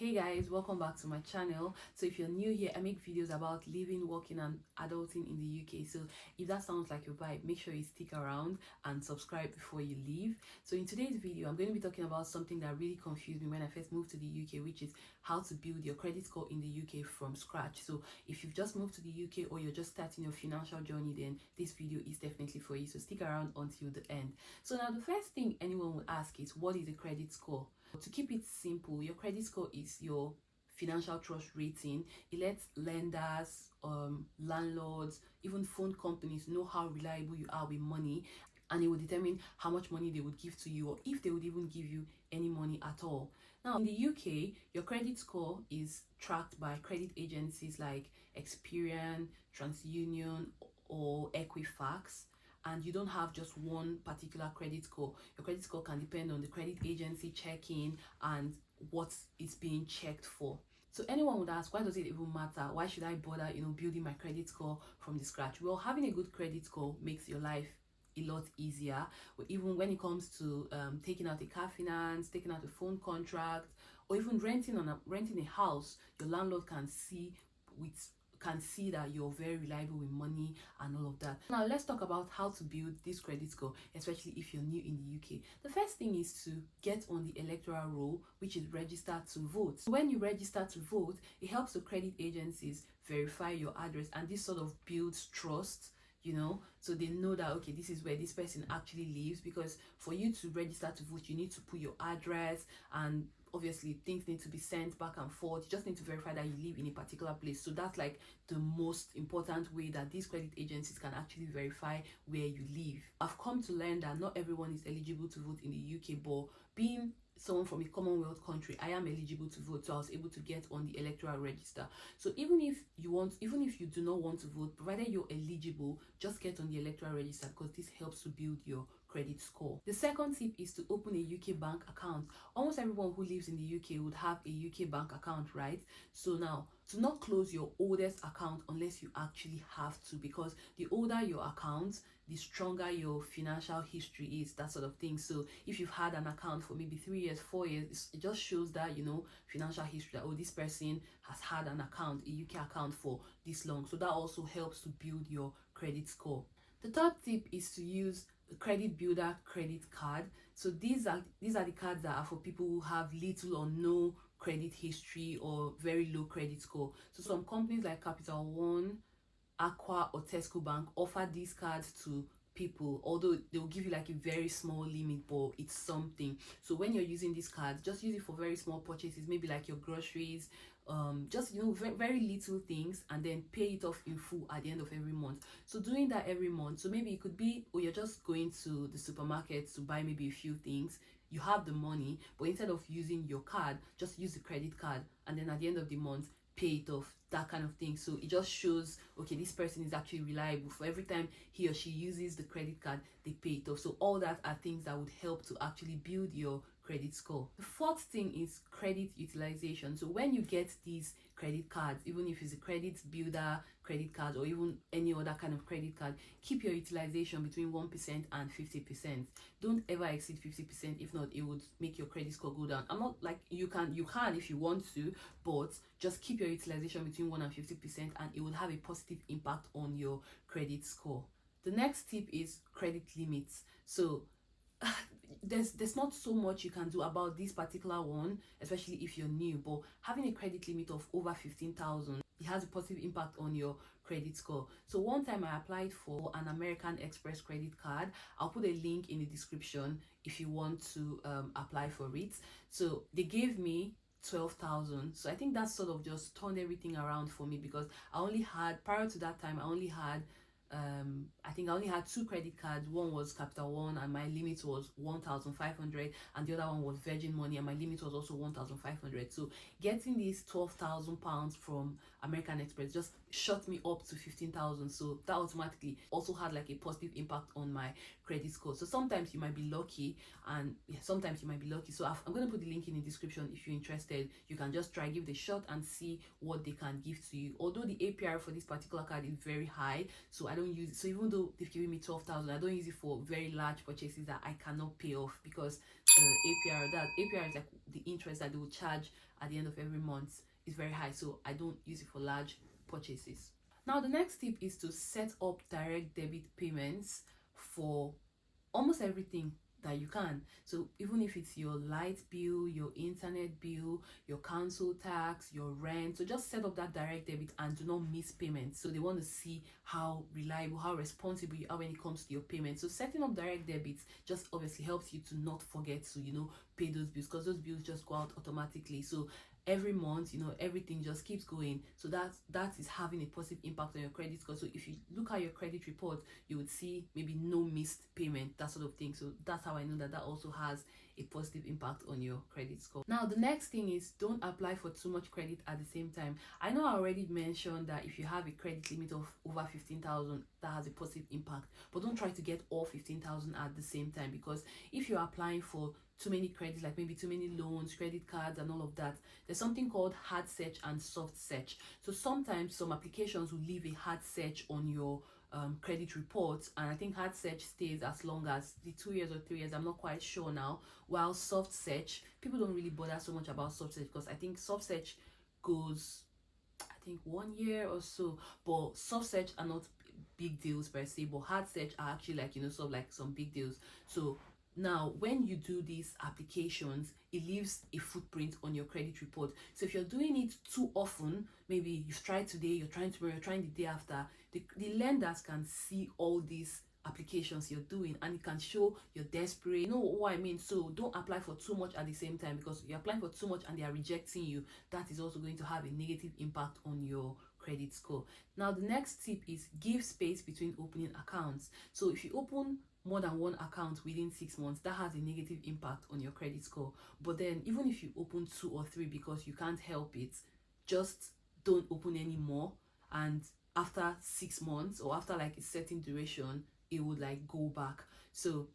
Hey guys, welcome back to my channel. So if you're new here, I make videos about living, working and adulting in the UK. So if that sounds like your vibe, make sure you stick around and subscribe before you leave. So in today's video, I'm going to be talking about something that really confused me when I first moved to the UK, which is how to build your credit score in the UK from scratch. So if you've just moved to the UK or you're just starting your financial journey, then this video is definitely for you. So stick around until the end. So now the first thing anyone will ask is, what is a credit score? To keep it simple, your credit score is your financial trust rating. It lets lenders, landlords, even phone companies know how reliable you are with money, and it will determine how much money they would give to you, or if they would even give you any money at all. Now in the UK, your credit score is tracked by credit agencies like Experian, TransUnion or Equifax, and you don't have just one particular credit score. Your credit score can depend on the credit agency checking and what is being checked for. So anyone would ask, why does it even matter? Why should I bother, building my credit score from the scratch? Well, having a good credit score makes your life a lot easier, even when it comes to taking out a car finance, taking out a phone contract, or even renting a house. Your landlord can see that you're very reliable with money and all of that. Now let's talk about how to build this credit score, especially if you're new in the UK. The first thing is to get on the electoral roll, which is register to vote. So when you register to vote, it helps the credit agencies verify your address, and this sort of builds trust, so they know that, okay, this is where this person actually lives. Because for you to register to vote, you need to put your address, and obviously things need to be sent back and forth. You just need to verify that you live in a particular place. So that's like the most important way that these credit agencies can actually verify where you live. I've come to learn that not everyone is eligible to vote in the UK, but being someone from a Commonwealth country, I am eligible to vote, so I was able to get on the electoral register. So even if you do not want to vote, provided you're eligible, just get on the electoral register, because this helps to build your credit score. The second tip is to open a UK bank account. Almost everyone who lives in the UK would have a UK bank account, right? So now, to not close your oldest account unless you actually have to, because the older your account, the stronger your financial history is, that sort of thing. So if you've had an account for maybe 3 years, 4 years, it just shows that, financial history, that, oh, this person has had an account, a UK account, for this long. So that also helps to build your credit score. The third tip is to use the credit builder credit card. So these are the cards that are for people who have little or no credit history or very low credit score. So some companies like Capital One, Aqua or Tesco Bank offer these cards to people, although they'll give you like a very small limit, but it's something. So when you're using these cards, just use it for very small purchases, maybe like your groceries, just very, very little things, and then pay it off in full at the end of every month. So doing that every month, so maybe it could be, or you're just going to the supermarket to buy maybe a few things, you have the money, but instead of using your card, just use the credit card, and then at the end of the month pay it off, that kind of thing. So it just shows, okay, this person is actually reliable. For every time he or she uses the credit card, they pay it off. So all that are things that would help to actually build your credit score. The fourth thing is credit utilization. So when you get these credit cards, even if it's a credit builder credit card or even any other kind of credit card, keep your utilization between 1% and 50%. Don't ever exceed 50%. If not, it would make your credit score go down. I'm not like, you can if you want to, but just keep your utilization between 1% and 50%, and it will have a positive impact on your credit score. The next tip is credit limits. So there's not so much you can do about this particular one, especially if you're new, but having a credit limit of over 15,000, it has a positive impact on your credit score. So one time I applied for an American Express credit card. I'll put a link in the description if you want to apply for it. So they gave me 12,000. So I think that sort of just turned everything around for me, because prior to that time, I think I only had 2 credit cards. One was Capital One and my limit was 1,500, and the other one was Virgin Money and my limit was also 1,500. So getting these 12,000 pounds from American Express just shot me up to 15,000. So that automatically also had like a positive impact on my credit score. So sometimes you might be lucky, and sometimes you might be lucky. So I'm going to put the link in the description. If you're interested, you can just try, give it a shot and see what they can give to you. Although the APR for this particular card is very high, so I don't use it. So even though they've given me 12,000, I don't use it for very large purchases that I cannot pay off, because the APR is like the interest that they will charge at the end of every month is very high, so I don't use it for large purchases. Now the next tip is to set up direct debit payments for almost everything that you can. So even if it's your light bill, your internet bill, your council tax, your rent, so just set up that direct debit and do not miss payments. So they want to see how reliable, how responsible you are when it comes to your payments. So setting up direct debits just obviously helps you to not forget to, pay those bills, because those bills just go out automatically. So every month, everything just keeps going. So that is having a positive impact on your credit score. So if you look at your credit report, you would see maybe no missed payment, that sort of thing. So that's how I know that also has a positive impact on your credit score. Now the next thing is, don't apply for too much credit at the same time. I know I already mentioned that if you have a credit limit of over 15,000, that has a positive impact, but don't try to get all 15,000 at the same time, because if you're applying for too many credits, like maybe too many loans, credit cards and all of that, there's something called hard search and soft search. So sometimes some applications will leave a hard search on your credit reports, and I think hard search stays as long as the 2 years or 3 years, I'm not quite sure now, while soft search, people don't really bother so much about soft search, because I think soft search goes, I think 1 year or so, but soft search are not big deals per se, but hard search are actually like, sort of like some big deals. So now when you do these applications, it leaves a footprint on your credit report. So if you're doing it too often, maybe you've tried today, you're trying tomorrow, you're trying the day after, the lenders can see all these applications you're doing, and it can show you're desperate, you know what I mean. So don't apply for too much at the same time, because you're applying for too much and they are rejecting you. That is also going to have a negative impact on your credit score. Now the next tip is, give space between opening accounts. So if you open more than one account within 6 months, that has a negative impact on your credit score. But then even if you open 2 or 3 because you can't help it, just don't open any more, and after 6 months or after like a certain duration, it would like go back. So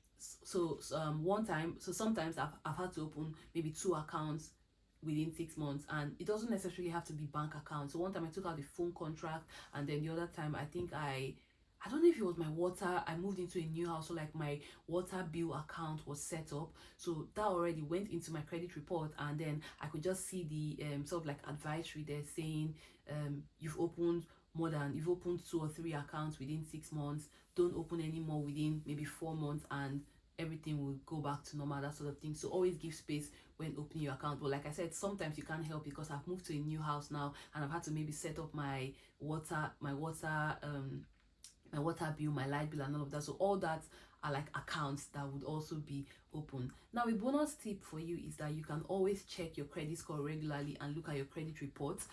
one time, so sometimes I've had to open maybe 2 accounts within 6 months, and it doesn't necessarily have to be bank accounts. So one time I took out the phone contract, and then the other time I think I don't know if it was my water, I moved into a new house, so like my water bill account was set up, so that already went into my credit report, and then I could just see the sort of like advisory there saying you've opened 2 or 3 accounts within 6 months, don't open any more within maybe 4 months, and everything will go back to normal, that sort of thing. So always give space when opening your account. But like I said, sometimes you can't help, because I've moved to a new house now, and I've had to maybe set up my water bill, my light bill and all of that. So all that are like accounts that would also be open. Now a bonus tip for you is that you can always check your credit score regularly and look at your credit reports.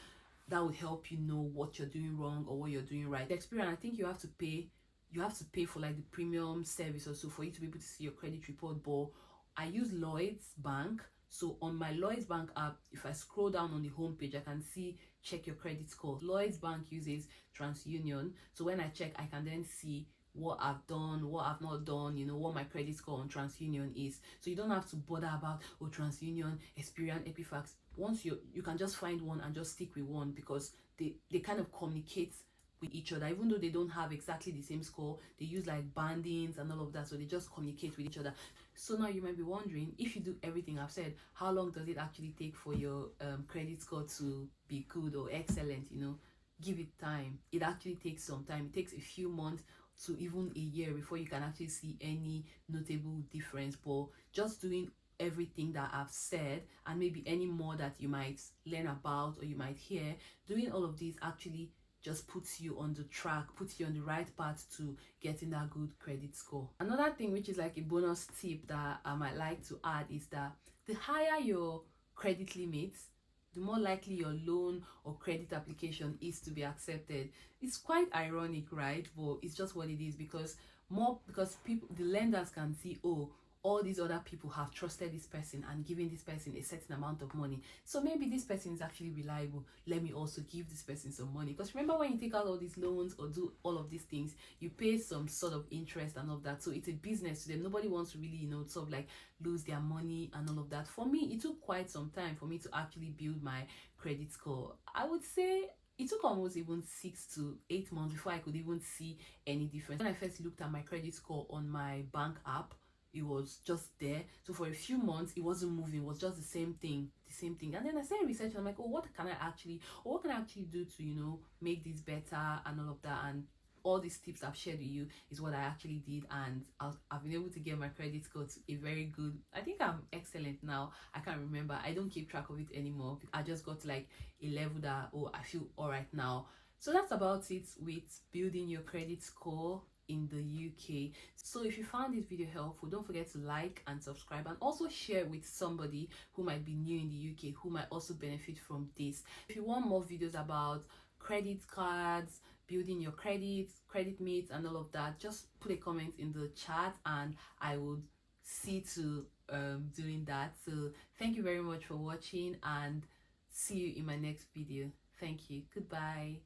That would help you know what you're doing wrong or what you're doing right. The experience, I think you have to pay for like the premium service or so for you to be able to see your credit report. But I use Lloyd's Bank. So on my Lloyd's Bank app, if I scroll down on the homepage, I can see check your credit score. Lloyd's Bank uses TransUnion. So when I check, I can then see what I've done, what I've not done, what my credit score on TransUnion is. So you don't have to bother about, TransUnion, Experian, Equifax. Once you can just find one and just stick with one, because they kind of communicate with each other, even though they don't have exactly the same score. They use like bandings and all of that, so they just communicate with each other. So now you might be wondering, if you do everything I've said, how long does it actually take for your credit score to be good or excellent? Give it time. It actually takes some time. It takes a few months to even a year before you can actually see any notable difference. But just doing everything that I've said, and maybe any more that you might learn about or you might hear, doing all of these actually just puts you on the track, puts you on the right path to getting that good credit score. Another thing, which is like a bonus tip that I might like to add, is that the higher your credit limits, the more likely your loan or credit application is to be accepted. It's quite ironic, right? But it's just what it is, because people, the lenders can see, oh, all these other people have trusted this person and given this person a certain amount of money, so maybe this person is actually reliable. Let me also give this person some money. Because remember, when you take out all these loans or do all of these things, you pay some sort of interest and all of that. So it's a business to them. Nobody wants to really, sort of like lose their money and all of that. For me, it took quite some time for me to actually build my credit score. I would say it took almost even 6 to 8 months before I could even see any difference. When I first looked at my credit score on my bank app, it was just there. So for a few months it wasn't moving, it was just the same thing. And then I started researching. I'm like, oh, what can I actually do to, you know, make this better and all of that. And all these tips I've shared with you is what I actually did, and I've been able to get my credit score to a very good, I think I'm excellent now. I can't remember, I don't keep track of it anymore. I just got to like a level that, oh, I feel all right now. So that's about it with building your credit score in the UK. So if you found this video helpful, don't forget to like and subscribe, and also share with somebody who might be new in the UK, who might also benefit from this. If you want more videos about credit cards, building your credit meets and all of that, just put a comment in the chat and I would see to doing that. So thank you very much for watching, and see you in my next video. Thank you. Goodbye.